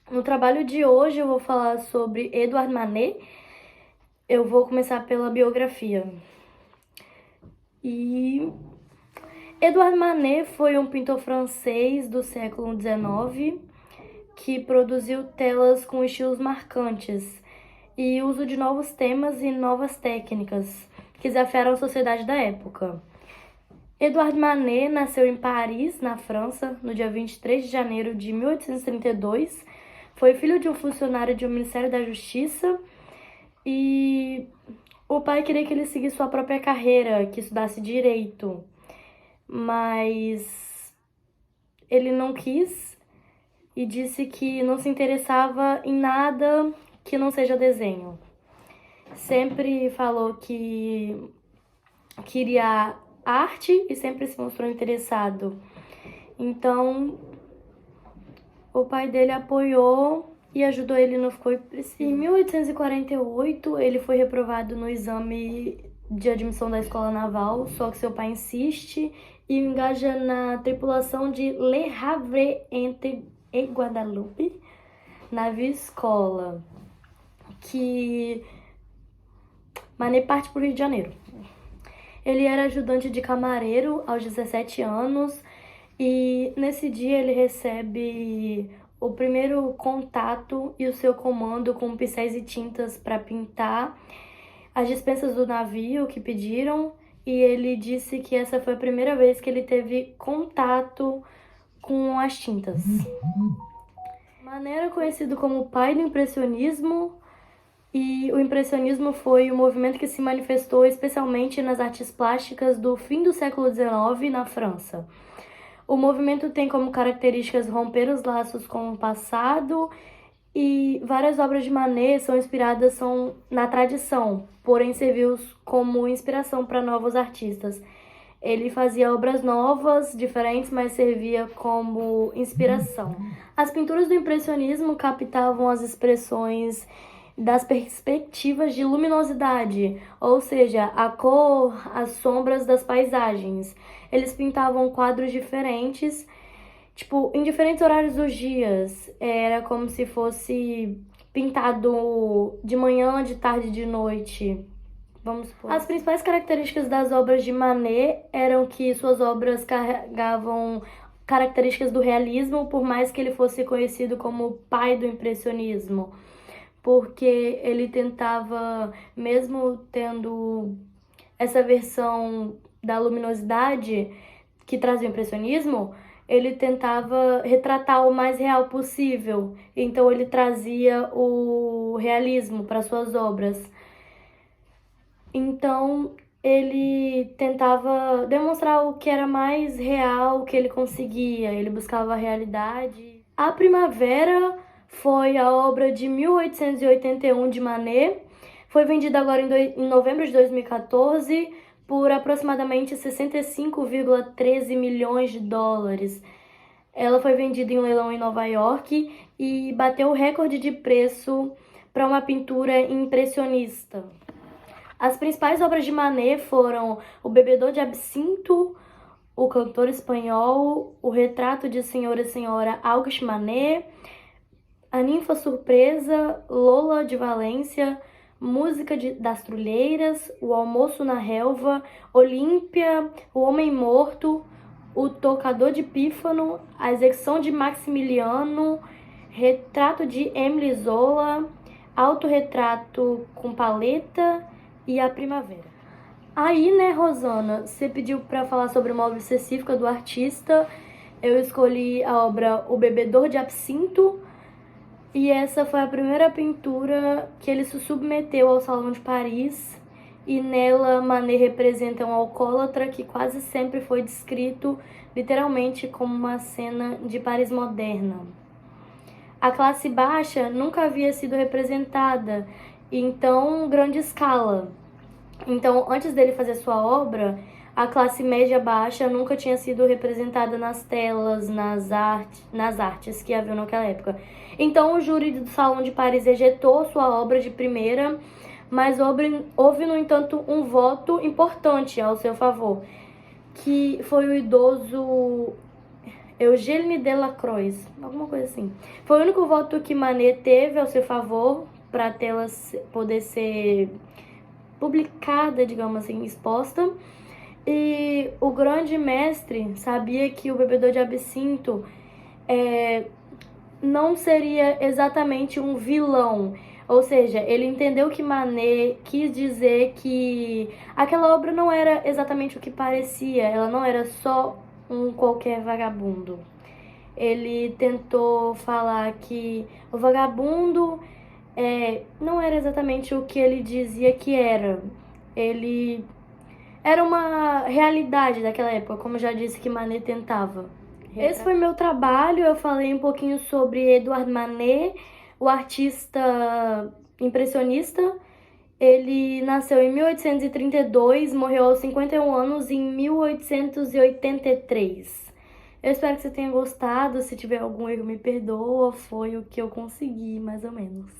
No trabalho de hoje eu vou falar sobre Edouard Manet. Eu vou começar pela biografia. Edouard Manet foi um pintor francês do século XIX que produziu telas com estilos marcantes e uso de novos temas e novas técnicas que desafiaram a sociedade da época. Edouard Manet nasceu em Paris, na França, no dia 23 de janeiro de 1832. Foi filho de um funcionário do Ministério da Justiça e o pai queria que ele seguisse sua própria carreira, que estudasse direito, mas ele não quis e disse que não se interessava em nada que não seja desenho. Sempre falou que queria arte e sempre se mostrou interessado. Então, o pai dele apoiou e ajudou ele no ficou preciso. Em 1848, ele foi reprovado no exame de admissão da escola naval, só que seu pai insiste e o engaja na tripulação de Le Havre et Guadeloupe, navio escola, que Manet parte para o Rio de Janeiro. Ele era ajudante de camareiro aos 17 anos e nesse dia ele recebe o primeiro contato e o seu comando com pincéis e tintas para pintar as dispensas do navio que pediram, e ele disse que essa foi a primeira vez que ele teve contato com as tintas. Manet era conhecido como o pai do impressionismo, e o impressionismo foi um movimento que se manifestou especialmente nas artes plásticas do fim do século XIX na França. O movimento tem como características romper os laços com o passado e várias obras de Manet são inspiradas na tradição, porém serviu como inspiração para novos artistas. Ele fazia obras novas, diferentes, mas servia como inspiração. As pinturas do impressionismo captavam as expressões das perspectivas de luminosidade, ou seja, a cor, as sombras das paisagens. Eles pintavam quadros diferentes, em diferentes horários dos dias. Era como se fosse pintado de manhã, de tarde, de noite. Vamos supor. As principais características das obras de Manet eram que suas obras carregavam características do realismo, por mais que ele fosse conhecido como o pai do impressionismo, porque ele tentava, mesmo tendo essa versão da luminosidade que trazia o impressionismo, ele tentava retratar o mais real possível. Então ele trazia o realismo para suas obras. Então ele tentava demonstrar o que era mais real, o que ele conseguia. Ele buscava a realidade. A Primavera foi a obra de 1881 de Manet. Foi vendida agora em novembro de 2014 por aproximadamente 65,13 milhões de dólares. Ela foi vendida em um leilão em Nova York e bateu o recorde de preço para uma pintura impressionista. As principais obras de Manet foram O Bebedor de Absinto, O Cantor Espanhol, O Retrato de Senhor e Senhora Auguste Manet, A Ninfa Surpresa, Lola de Valência, Música das Trulheiras, O Almoço na Relva, Olímpia, O Homem Morto, O Tocador de Pífano, A Execução de Maximiliano, Retrato de Émile Zola, Autorretrato com Paleta e A Primavera. Aí, né, Rosana, você pediu para falar sobre uma obra específica do artista. Eu escolhi a obra O Bebedor de Absinto, e essa foi a primeira pintura que ele se submeteu ao Salão de Paris, e nela Manet representa um alcoólatra que quase sempre foi descrito literalmente como uma cena de Paris moderna. A classe baixa nunca havia sido representada em tão grande escala. Então, antes dele fazer sua obra, a classe média baixa nunca tinha sido representada nas telas, nas artes que haviam naquela época. Então, o júri do Salão de Paris rejeitou sua obra de primeira, mas houve, no entanto, um voto importante ao seu favor, que foi o idoso Eugène Delacroix, alguma coisa assim. Foi o único voto que Manet teve ao seu favor para tê-la poder ser publicada, digamos assim, exposta. E o grande mestre sabia que o bebedor de absinto não seria exatamente um vilão. Ou seja, ele entendeu que Manet quis dizer que aquela obra não era exatamente o que parecia, ela não era só um qualquer vagabundo. Ele tentou falar que o vagabundo não era exatamente o que ele dizia que era. Ele era uma realidade daquela época, como já disse que Manet tentava. Esse foi meu trabalho, eu falei um pouquinho sobre Edouard Manet, o artista impressionista. Ele nasceu em 1832, morreu aos 51 anos em 1883. Eu espero que você tenha gostado, se tiver algum erro me perdoa, foi o que eu consegui, mais ou menos.